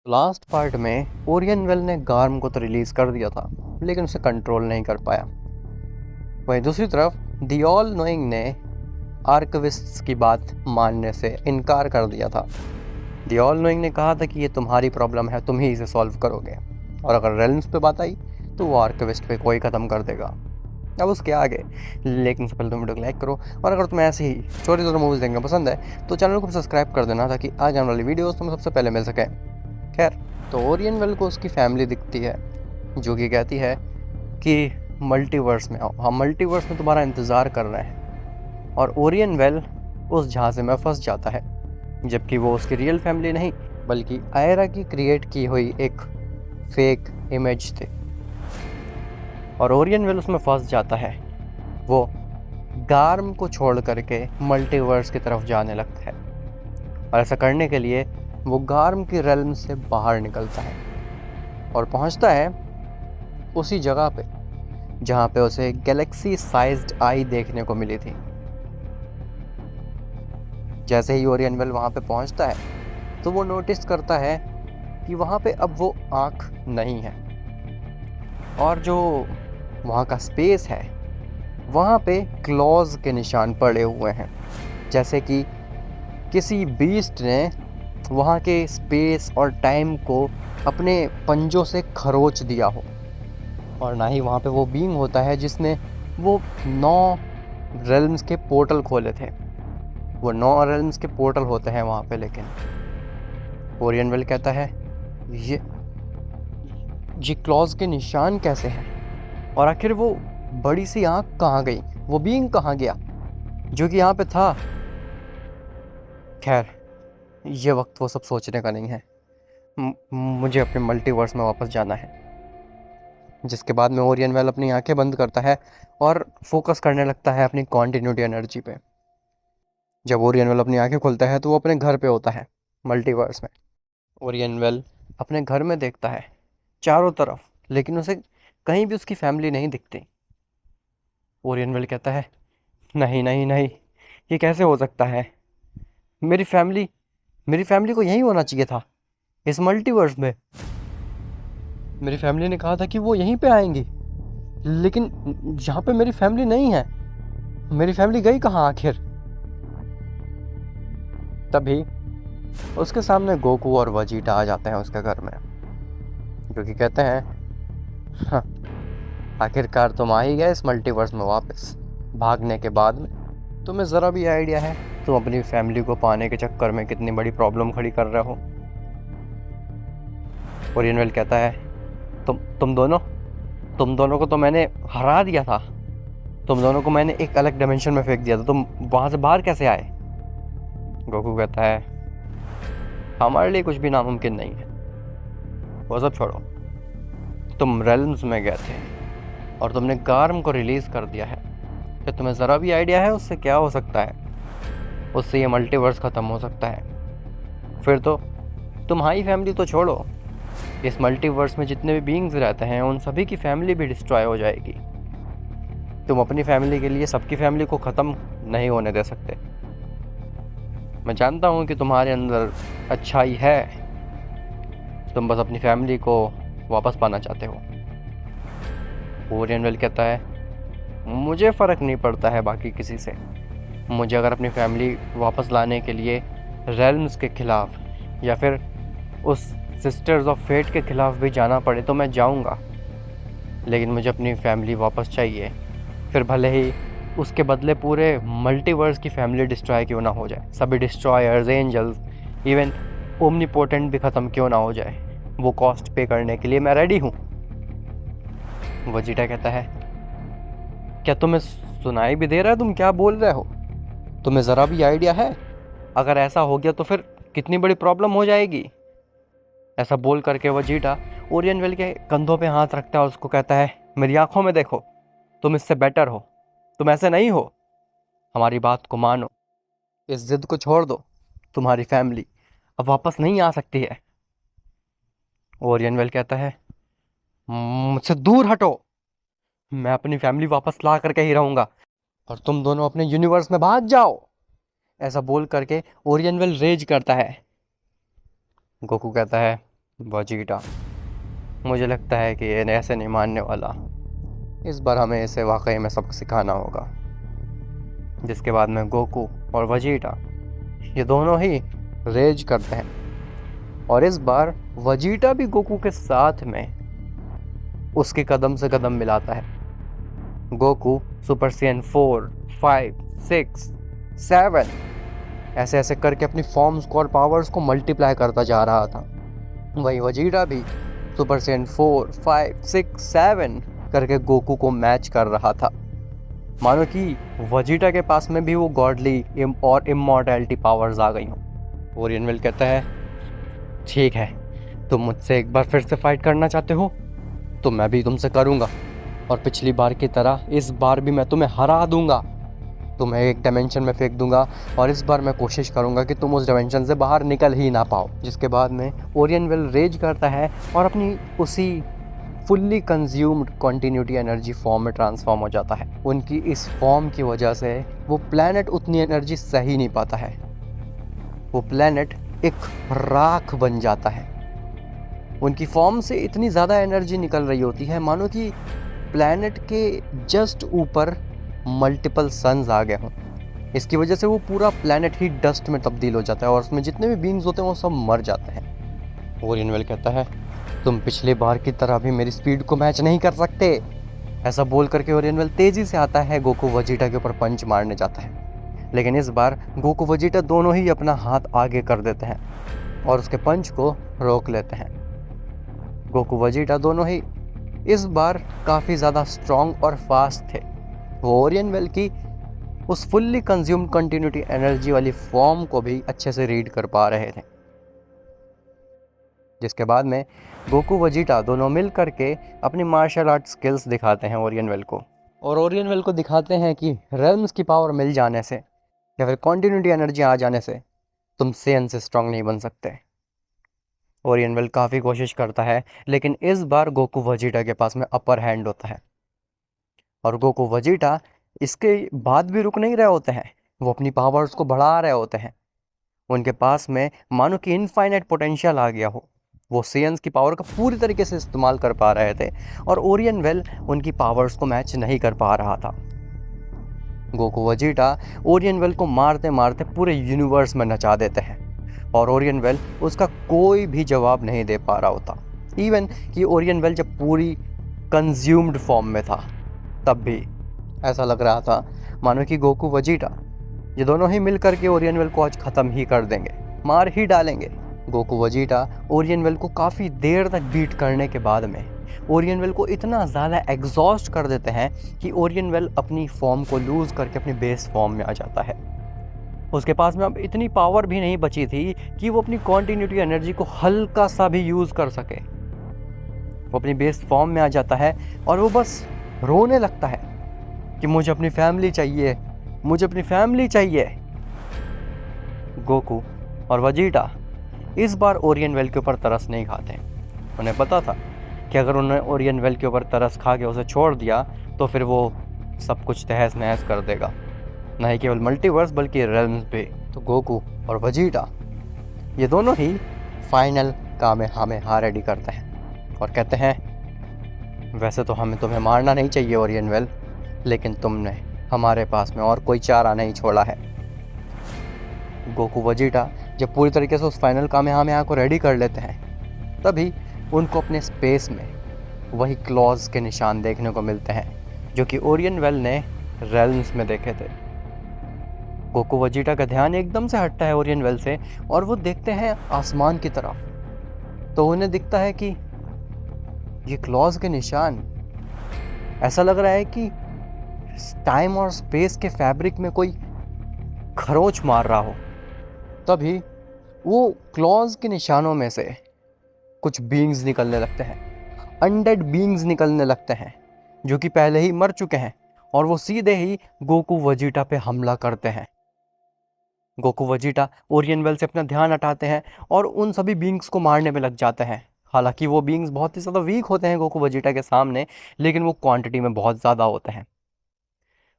Last part में Orion ने गार्म को तो रिलीज़ कर दिया था, लेकिन उसे कंट्रोल नहीं कर पाया। वहीं दूसरी तरफ दी ऑल नोइंग ने आर्कविस्ट्स की बात मानने से इनकार कर दिया था। दी ऑल नोइंग ने कहा था कि ये तुम्हारी प्रॉब्लम है, तुम ही इसे सॉल्व करोगे, और अगर रेल्म्स पे बात आई तो वो आर्कविस्ट पे कोई ख़त्म कर देगा। अब उसके आगे, लेकिन उससे पहले तुम वीडियो को लाइक करो, और अगर तुम्हें ऐसे ही स्टोरीज और मूवीज़ देखना पसंद है तो चैनल को सब्सक्राइब कर देना, ताकि आगे आने वाली वीडियोस तुम्हें सबसे पहले मिल सकें। खैर, तो ओरियन को उसकी फैमिली दिखती है, जो कि कहती है कि मल्टीवर्स में आओ, हम मल्टीवर्स में तुम्हारा इंतज़ार कर रहे हैं। और ओरियन उस जहाज़ में फंस जाता है, जबकि वो उसकी रियल फैमिली नहीं बल्कि आयरा की क्रिएट की हुई एक फेक इमेज थी। और ओरियन उसमें फंस जाता है। वो गार्म को छोड़ करके मल्टीवर्स की तरफ जाने लगता है, और ऐसा करने के लिए वो गार्म की रेल्म से बाहर निकलता है और पहुंचता है उसी जगह पे जहां पे उसे गैलेक्सी साइज्ड आई देखने को मिली थी। जैसे ही ओरियन वहां पे पहुंचता है तो वो नोटिस करता है कि वहां पे अब वो आँख नहीं है, और जो वहाँ का स्पेस है वहाँ पे क्लॉज के निशान पड़े हुए हैं, जैसे कि किसी बीस्ट ने वहाँ के स्पेस और टाइम को अपने पंजों से खरोच दिया हो। और ना ही वहाँ पे वो बीइंग होता है जिसने वो 9 रेल्म्स के पोर्टल खोले थे। वो 9 रेल्म्स के पोर्टल होते हैं वहाँ पे, लेकिन ओरियन कहता है ये क्लॉज के निशान कैसे हैं, और आखिर वो बड़ी सी आँख कहाँ गई, वो बीइंग कहाँ गया जो कि यहाँ पे था। खैर, ये वक्त वो सब सोचने का नहीं है। मुझे अपने मल्टीवर्स में वापस जाना है। जिसके बाद में ओरियन अपनी आंखें बंद करता है और फोकस करने लगता है अपनी कॉन्टिन्यूटी एनर्जी पे। जब ओरियन अपनी आंखें खोलता है तो वो अपने घर पे होता है, मल्टीवर्स में। ओरियन अपने घर में देखता है चारों तरफ, लेकिन उसे कहीं भी उसकी फैमिली नहीं दिखती। ओरियन कहता है, नहीं नहीं नहीं, ये कैसे हो सकता है? मेरी फैमिली मेरी फैमिली को यहीं होना चाहिए था, इस मल्टीवर्स में। मेरी फैमिली ने कहा था कि वो यहीं पे आएंगी, लेकिन यहाँ पे मेरी फैमिली नहीं है। मेरी फैमिली गई कहाँ आखिर? तभी उसके सामने गोकू और वजीटा आ जाते हैं उसके घर में, जो कि कहते हैं, हाँ, आखिरकार तुम आ ही गए इस मल्टीवर्स में वापस। भागने के बाद में तुम्हें ज़रा भी आइडिया है तुम अपनी फैमिली को पाने के चक्कर में कितनी बड़ी प्रॉब्लम खड़ी कर रहे हो? ओरियन कहता है, तुम दोनों को तो मैंने हरा दिया था। तुम दोनों को मैंने एक अलग डायमेंशन में फेंक दिया था, तुम वहाँ से बाहर कैसे आए? गोकू कहता है, हमारे लिए कुछ भी नामुमकिन नहीं है, वो सब छोड़ो। तुम रेल्म्स में गए थे और तुमने गार्म को रिलीज़ कर दिया है। क्या तुम्हें ज़रा भी आइडिया है उससे क्या हो सकता है? उससे ये मल्टीवर्स ख़त्म हो सकता है। फिर तो तुम्हारी फैमिली तो छोड़ो, इस मल्टीवर्स में जितने भी बीइंग्स रहते हैं उन सभी की फैमिली भी डिस्ट्रॉय हो जाएगी। तुम अपनी फैमिली के लिए सबकी फैमिली को ख़त्म नहीं होने दे सकते। मैं जानता हूँ कि तुम्हारे अंदर अच्छाई है, तुम बस अपनी फैमिली को वापस पाना चाहते हो। ओरियन कहता है, मुझे फ़र्क नहीं पड़ता है बाकी किसी से। मुझे अगर अपनी फैमिली वापस लाने के लिए रेल्म्स के ख़िलाफ़ या फिर उस सिस्टर्स ऑफ फेट के ख़िलाफ़ भी जाना पड़े तो मैं जाऊंगा, लेकिन मुझे अपनी फैमिली वापस चाहिए। फिर भले ही उसके बदले पूरे मल्टीवर्स की फैमिली डिस्ट्रॉय क्यों ना हो जाए, सभी डिस्ट्रॉयर्स, एंजल्स, इवन ओमनीपोटेंट भी ख़त्म क्यों ना हो जाए, वो कॉस्ट पे करने के लिए मैं रेडी हूँ। वजीटा कहता है, क्या तुम्हें सुनाई भी दे रहा है? तुम क्या बोल रहे हो? तुम्हें ज़रा भी आइडिया है अगर ऐसा हो गया तो फिर कितनी बड़ी प्रॉब्लम हो जाएगी? ऐसा बोल करके वजीटा ओरियन के कंधों पे हाथ रखता है और उसको कहता है, मेरी आंखों में देखो, तुम इससे बेटर हो, तुम ऐसे नहीं हो, हमारी बात को मानो, इस जिद को छोड़ दो। तुम्हारी फैमिली अब वापस नहीं आ सकती है। ओरियन कहता है, मुझसे दूर हटो, मैं अपनी फैमिली वापस ला करके ही रहूंगा, और तुम दोनों अपने यूनिवर्स में भाग जाओ। ऐसा बोल करके ओरियन रेज करता है। गोकू कहता है, वजीटा, मुझे लगता है कि ये ऐसे नहीं मानने वाला। इस बार हमें इसे वाकई में सबक सिखाना होगा। जिसके बाद में गोकू और वजीटा ये दोनों ही रेज करते हैं, और इस बार वजीटा भी गोकू के साथ में उसके कदम से कदम मिलाता है। गोकू सुपर सैयन 4, 5, 6, 7 ऐसे ऐसे करके अपनी फॉर्म्स को और पावर्स को मल्टीप्लाई करता जा रहा था। वही वजीटा भी सुपर सैयन 4, 5, 6, 7 करके गोकू को मैच कर रहा था। मानो कि वजीटा के पास में भी वो गॉडली और इमॉर्टैलिटी पावर्स आ गई हों। ओरियन कहता है, ठीक है, तुम मुझसे एक बार फिर से फाइट करना चाहते हो तो मैं भी तुमसे करूँगा, और पिछली बार की तरह इस बार भी मैं तुम्हें हरा दूंगा। तुम्हें एक डायमेंशन में फेंक दूंगा, और इस बार मैं कोशिश करूंगा कि तुम उस डायमेंशन से बाहर निकल ही ना पाओ। जिसके बाद में ओरियन वेल रेज करता है और अपनी उसी fully consumed continuity energy form में ट्रांसफॉर्म हो जाता है। उनकी इस फॉर्म की वजह से वो प्लैनेट उतनी एनर्जी सही नहीं पाता है। वो प्लैनेट एक राख बन जाता है। उनकी फॉर्म से इतनी ज़्यादा एनर्जी निकल रही होती है मानो कि प्लैनेट के जस्ट ऊपर मल्टीपल सन्स आ गए हों। इसकी वजह से वो पूरा प्लैनेट ही डस्ट में तब्दील हो जाता है और उसमें जितने भी बींग्स होते हैं वो सब मर जाते हैं। ओरियन वेल कहता है, तुम पिछले बार की तरह भी मेरी स्पीड को मैच नहीं कर सकते। ऐसा बोल करके ओरियन वेल तेज़ी से आता है, गोकू वजीटा के ऊपर पंच मारने जाता है। लेकिन इस बार गोकू वजीटा दोनों ही अपना हाथ आगे कर देते हैं और उसके पंच को रोक लेते हैं। गोकू वजीटा दोनों ही इस बार काफ़ी ज़्यादा स्ट्रॉन्ग और फास्ट थे। वो ओरियन वेल की उस फुल्ली कंज्यूम्ड कंटिन्यूटी एनर्जी वाली फॉर्म को भी अच्छे से रीड कर पा रहे थे। जिसके बाद में गोकू वजीटा दोनों मिल करके अपनी मार्शल आर्ट स्किल्स दिखाते हैं ओरियन वेल को, और ओरियन वेल को दिखाते हैं कि रेल्म्स की पावर मिल जाने से या फिर कंटिन्यूटी एनर्जी आ जाने से तुम सेयन से स्ट्रॉन्ग नहीं बन सकते। ओरियन वेल काफ़ी कोशिश करता है, लेकिन इस बार गोकू वजीटा के पास में अपर हैंड होता है, और गोकू वजीटा इसके बाद भी रुक नहीं रहे होते हैं। वो अपनी पावर्स को बढ़ा रहे होते हैं। उनके पास में मानो कि इनफाइनाइट पोटेंशियल आ गया हो। वो सेयन्स की पावर का पूरी तरीके से इस्तेमाल कर पा रहे थे, और ओरियन वेल उनकी पावर्स को मैच नहीं कर पा रहा था। गोकू वजीटा ओरियन वेल को मारते मारते पूरे यूनिवर्स में नचा देते हैं, और ओरियन वेल उसका कोई भी जवाब नहीं दे पा रहा होता। इवन कि ओरियन वेल जब पूरी कंज्यूम्ड फॉर्म में था तब भी ऐसा लग रहा था मानो कि गोकू वजीटा ये दोनों ही मिल करके ओरियन वेल को आज ख़त्म ही कर देंगे, मार ही डालेंगे। गोकू वजीटा ओरियन वेल को काफ़ी देर तक बीट करने के बाद में ओरियन वेल को इतना ज़्यादा एग्जॉस्ट कर देते हैं कि ओरियन वेल अपनी फॉर्म को लूज़ करके अपनी बेस फॉर्म में आ जाता है। उसके पास में अब इतनी पावर भी नहीं बची थी कि वो अपनी कॉन्टिन्यूटी एनर्जी को हल्का सा भी यूज़ कर सके। वो अपनी बेस फॉर्म में आ जाता है और वो बस रोने लगता है कि मुझे अपनी फैमिली चाहिए, मुझे अपनी फैमिली चाहिए। गोकू और वजीटा इस बार ओरियन वेल के ऊपर तरस नहीं खाते। उन्हें पता था कि अगर उन्होंने ओरियन वेल के ऊपर तरस खा के उसे छोड़ दिया तो फिर वो सब कुछ तहस नहस कर देगा, न ही केवल मल्टीवर्स बल्कि रेल्म्स भी। तो गोकू और वजीटा ये दोनों ही फाइनल कामेहामेहा रेडी करते हैं और कहते हैं, वैसे तो हमें तुम्हें मारना नहीं चाहिए ओरियन वेल, लेकिन तुमने हमारे पास में और कोई चारा नहीं छोड़ा है। गोकू वजीटा जब पूरी तरीके से उस फाइनल कामेहामेहा को रेडी कर लेते हैं तभी उनको अपने स्पेस में वही क्लॉज के निशान देखने को मिलते हैं जो कि ओरियन वेल ने रेल्म्स में देखे थे। गोकू वजीटा का ध्यान एकदम से हटता है ओरियन वेल से और वो देखते हैं आसमान की तरफ। तो उन्हें दिखता है कि ये क्लॉज के निशान, ऐसा लग रहा है कि टाइम और स्पेस के फैब्रिक में कोई खरोंच मार रहा हो। तभी वो क्लॉज के निशानों में से कुछ बीइंग्स निकलने लगते हैं, अनडेड बीइंग्स निकलने लगते हैं जो कि पहले ही मर चुके हैं, और वो सीधे ही गोकू वजीटा पे हमला करते हैं। गोकू वजीटा ओरियन वेल से अपना ध्यान हटाते हैं और उन सभी बीइंग्स को मारने में लग जाते हैं। हालांकि वो बीइंग्स बहुत ही ज़्यादा वीक होते हैं गोकू वजीटा के सामने, लेकिन वो क्वांटिटी में बहुत ज़्यादा होते हैं।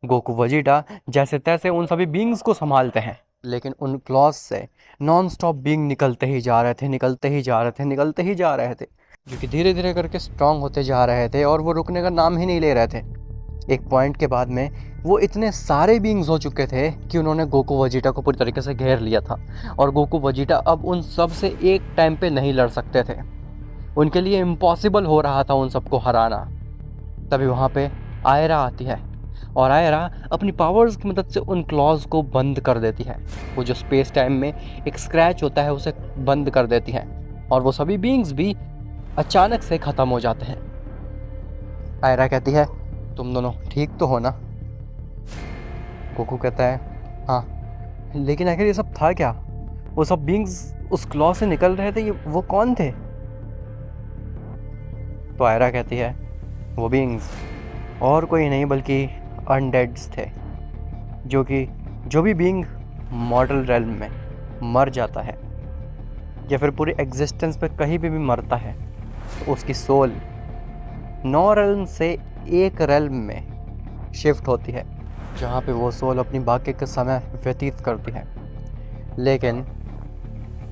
गोकू वजीटा जैसे तैसे उन सभी बीइंग्स को संभालते हैं लेकिन उन क्लॉज से नॉन स्टॉप बीइंग निकलते ही जा रहे थे, निकलते ही जा रहे थे, निकलते ही जा रहे थे, जो कि धीरे धीरे करके स्ट्रांग होते जा रहे थे और वो रुकने का नाम ही नहीं ले रहे थे। एक पॉइंट के बाद में वो इतने सारे बीइंग्स हो चुके थे कि उन्होंने गोकू वजीटा को पूरी तरीके से घेर लिया था और गोकू वजीटा अब उन सब से एक टाइम पे नहीं लड़ सकते थे। उनके लिए इम्पॉसिबल हो रहा था उन सबको हराना। तभी वहाँ पे आयरा आती है और आयरा अपनी पावर्स की मदद से उन क्लॉज को बंद कर देती है। वो जो स्पेस टाइम में एक स्क्रैच होता है उसे बंद कर देती है और वो सभी बीइंग्स भी अचानक से ख़त्म हो जाते हैं। आयरा कहती है, तुम दोनों ठीक तो हो ना? गोकू कहता है, हाँ, लेकिन आखिर ये सब था क्या? वो सब बीइंग्स उस क्लॉ से निकल रहे थे, ये वो कौन थे? तो आयरा कहती है, वो बीइंग्स और कोई नहीं बल्कि अनडेड्स थे, जो भी बीइंग मॉर्टल रेल्म में मर जाता है या फिर पूरी एग्जिस्टेंस पे कहीं भी मरता है तो उसकी सोल 9 रेल्म से एक रेल्म में शिफ्ट होती है, जहाँ पे वो सोल अपनी बाकी का समय व्यतीत करती है। लेकिन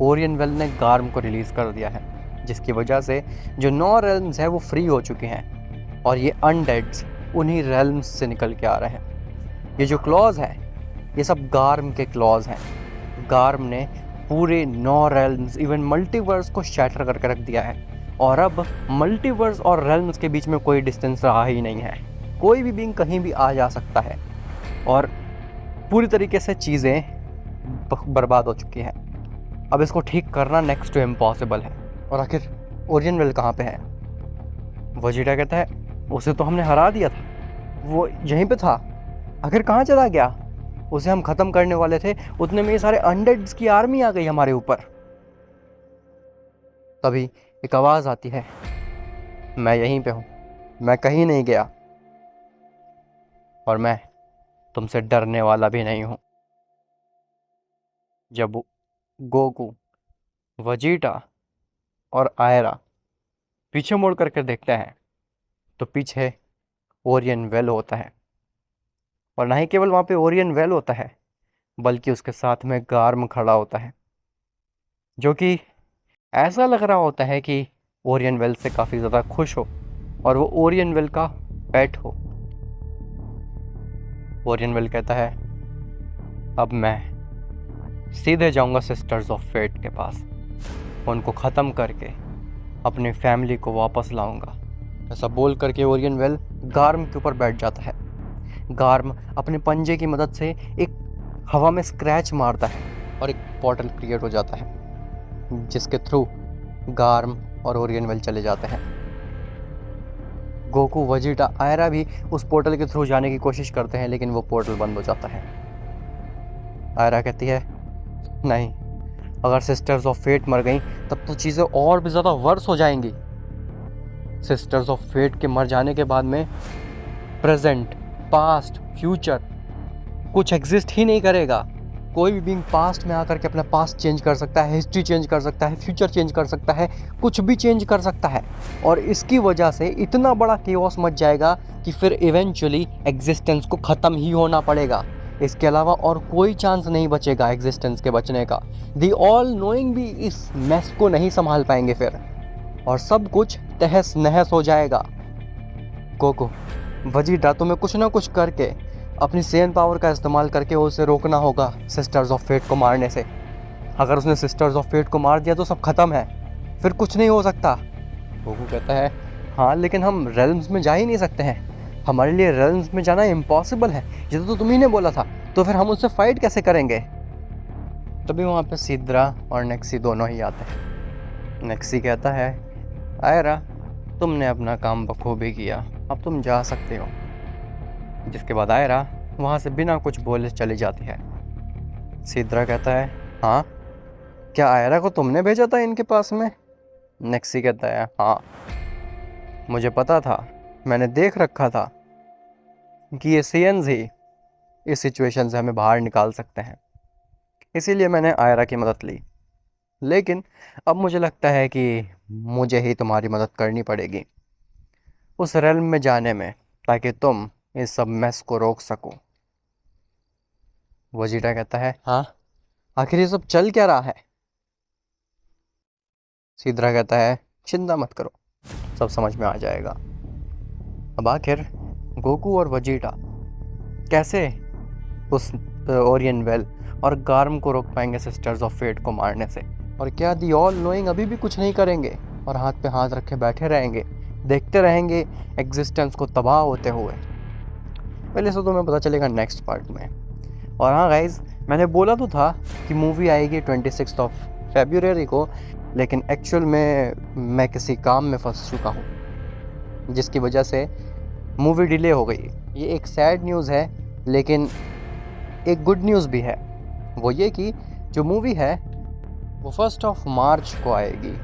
ओरियन वेल ने गार्म को रिलीज़ कर दिया है, जिसकी वजह से जो 9 रेल्म्स हैं वो फ्री हो चुके हैं और ये अनडेड्स उन्हीं रेल्म्स से निकल के आ रहे हैं। ये जो क्लॉज हैं ये सब गार्म के क्लॉज हैं। गार्म ने पूरे 9 रेल्म्स इवन मल्टीवर्स को शैटर करके रख दिया है और अब मल्टीवर्स और रेल्म्स के बीच में कोई डिस्टेंस रहा ही नहीं है। कोई भी बीइंग कहीं भी आ जा सकता है और पूरी तरीके से चीज़ें बर्बाद हो चुकी हैं। अब इसको ठीक करना नेक्स्ट टू इम्पॉसिबल है। और आखिर ओरियन वेल कहाँ पे है? वजीटा कहता है, उसे तो हमने हरा दिया था, वो यहीं पे था, आखिर कहाँ चला गया? उसे हम ख़त्म करने वाले थे, उतने में ये सारे अनडेड्स की आर्मी आ गई हमारे ऊपर। तभी एक आवाज़ आती है, मैं यहीं पे हूँ, मैं कहीं नहीं गया और मैं तुमसे डरने वाला भी नहीं हूँ। जब गोकू, वजीटा और आयरा पीछे मुड़ करके देखते हैं तो पीछे ओरियन वेल होता है और ना ही केवल वहाँ पे ओरियन वेल होता है बल्कि उसके साथ में गार्म खड़ा होता है, जो कि ऐसा लग रहा होता है कि ओरियन वेल से काफ़ी ज़्यादा खुश हो और वो ओरियन वेल का पेट हो। ओरियन वेल कहता है, अब मैं सीधे जाऊंगा सिस्टर्स ऑफ फेट के पास, उनको ख़त्म करके अपनी फैमिली को वापस लाऊंगा। ऐसा बोल करके ओरियन वेल गार्म के ऊपर बैठ जाता है। गार्म अपने पंजे की मदद से एक हवा में स्क्रैच मारता है और एक पोर्टल क्रिएट हो जाता है, जिसके थ्रू गार्म और ओरियन वेल चले जाते हैं। गोकू, वजीटा, आयरा भी उस पोर्टल के थ्रू जाने की कोशिश करते हैं, लेकिन वो पोर्टल बंद हो जाता है। आयरा कहती है, नहीं, अगर सिस्टर्स ऑफ फेट मर गई तब तो चीज़ें और भी ज़्यादा वर्स हो जाएंगी। सिस्टर्स ऑफ फेट के मर जाने के बाद में प्रेजेंट, पास्ट, फ्यूचर कुछ एग्जिस्ट ही नहीं करेगा। कोई भी बीइंग पास्ट में आकर के अपना पास्ट चेंज कर सकता है, हिस्ट्री चेंज कर सकता है, फ्यूचर चेंज कर सकता है, कुछ भी चेंज कर सकता है और इसकी वजह से इतना बड़ा केओस मच जाएगा कि फिर इवेंचुअली एग्जिस्टेंस को ख़त्म ही होना पड़ेगा। इसके अलावा और कोई चांस नहीं बचेगा एग्जिस्टेंस के बचने का। दी ऑल नोइंग भी इस मैस को नहीं संभाल पाएंगे फिर और सब कुछ तहस नहस हो जाएगा। गोकू, वजीटा, तुम्हें कुछ ना कुछ करके अपनी सेन पावर का इस्तेमाल करके उसे रोकना होगा सिस्टर्स ऑफ फेट को मारने से। अगर उसने सिस्टर्स ऑफ फेट को मार दिया तो सब खत्म है, फिर कुछ नहीं हो सकता। गोकू कहता है, हाँ, लेकिन हम रेल्म्स में जा ही नहीं सकते हैं, हमारे लिए रेल्म्स में जाना इम्पॉसिबल है, ये तो तुम्ही ने बोला था, तो फिर हम उससे फाइट कैसे करेंगे? तभी वहाँ पे सिद्रा और नेक्सी दोनों ही आते हैं। नेक्सी कहता है, आयरा, तुमने अपना काम बखूबी किया, अब तुम जा सकते हो। जिसके बाद आयरा वहाँ से बिना कुछ बोले चली जाती है। सिद्रा कहता है, हाँ, क्या आयरा को तुमने भेजा था इनके पास में? नेक्सी कहता है, हाँ, मुझे पता था, मैंने देख रखा था कि ये सीएन्स ही इस सिचुएशन से हमें बाहर निकाल सकते हैं, इसीलिए मैंने आयरा की मदद ली। लेकिन अब मुझे लगता है कि मुझे ही तुम्हारी मदद करनी पड़ेगी उस रेल्म में जाने में, ताकि तुम इस सब मैस को रोक सको। वजीटा कहता है, हाँ, आखिर ये सब चल क्या रहा है? सीधरा कहता है चिंता मत करो, सब समझ में आ जाएगा। अब आखिर गोकू और वजीटा कैसे उस ओरियन वेल और गार्म को रोक पाएंगे सिस्टर्स ऑफ फेट को मारने से? और क्या दी ऑल नोइंग अभी भी कुछ नहीं करेंगे और हाथ पे हाथ रखे बैठे रहेंगे, देखते रहेंगे एग्जिस्टेंस को तबाह होते हुए? पहले से तुम्हें पता चलेगा नेक्स्ट पार्ट में। और हाँ गाइज, मैंने बोला तो था कि मूवी आएगी 26 फरवरी को, लेकिन एक्चुअल में मैं किसी काम में फंस चुका हूँ जिसकी वजह से मूवी डिले हो गई। ये एक सैड न्यूज़ है, लेकिन एक गुड न्यूज़ भी है। वो ये कि जो मूवी है वो 1 मार्च को आएगी।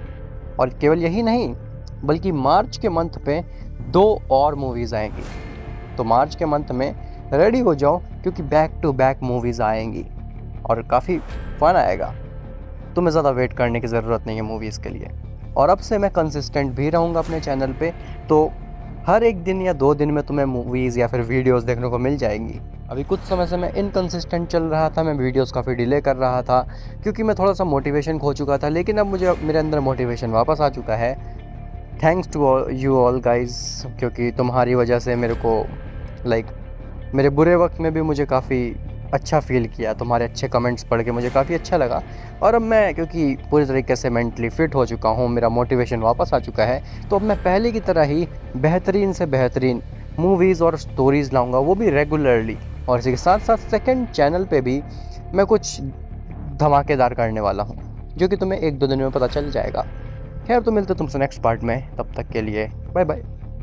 और केवल यही नहीं, बल्कि मार्च के मंथ पे 2 और मूवीज़ आएंगी। तो मार्च के मंथ में रेडी हो जाओ, क्योंकि बैक टू बैक मूवीज़ आएंगी और काफ़ी फन आएगा। तुम्हें ज़्यादा वेट करने की ज़रूरत नहीं है मूवीज़ के लिए। और अब से मैं कंसिस्टेंट भी रहूँगा अपने चैनल पे, तो हर एक दिन या 2 दिन में तुम्हें मूवीज़ या फिर वीडियोस देखने को मिल जाएंगी। अभी कुछ समय से मैं इनकंसिस्टेंट चल रहा था, मैं वीडियोस काफ़ी डिले कर रहा था क्योंकि मैं थोड़ा सा मोटिवेशन खो चुका था, लेकिन अब मुझे मेरे अंदर मोटिवेशन वापस आ चुका है। Thanks to you all guys, क्योंकि तुम्हारी वजह से मेरे को मेरे बुरे वक्त में भी मुझे काफ़ी अच्छा फ़ील किया। तुम्हारे अच्छे कमेंट्स पढ़ के मुझे काफ़ी अच्छा लगा। और अब मैं क्योंकि पूरी तरीके से मेंटली फ़िट हो चुका हूँ, मेरा मोटिवेशन वापस आ चुका है, तो अब मैं पहले की तरह ही बेहतरीन से बेहतरीन मूवीज़ और स्टोरीज़ लाऊंगा, वो भी रेगुलरली। और इसी के साथ साथ सेकंड चैनल पे भी मैं कुछ धमाकेदार करने वाला हूँ, जो कि तुम्हें 1-2 दिन में पता चल जाएगा। खैर, तो मिलते तुमसे नेक्स्ट पार्ट में, तब तक के लिए बाय बाय।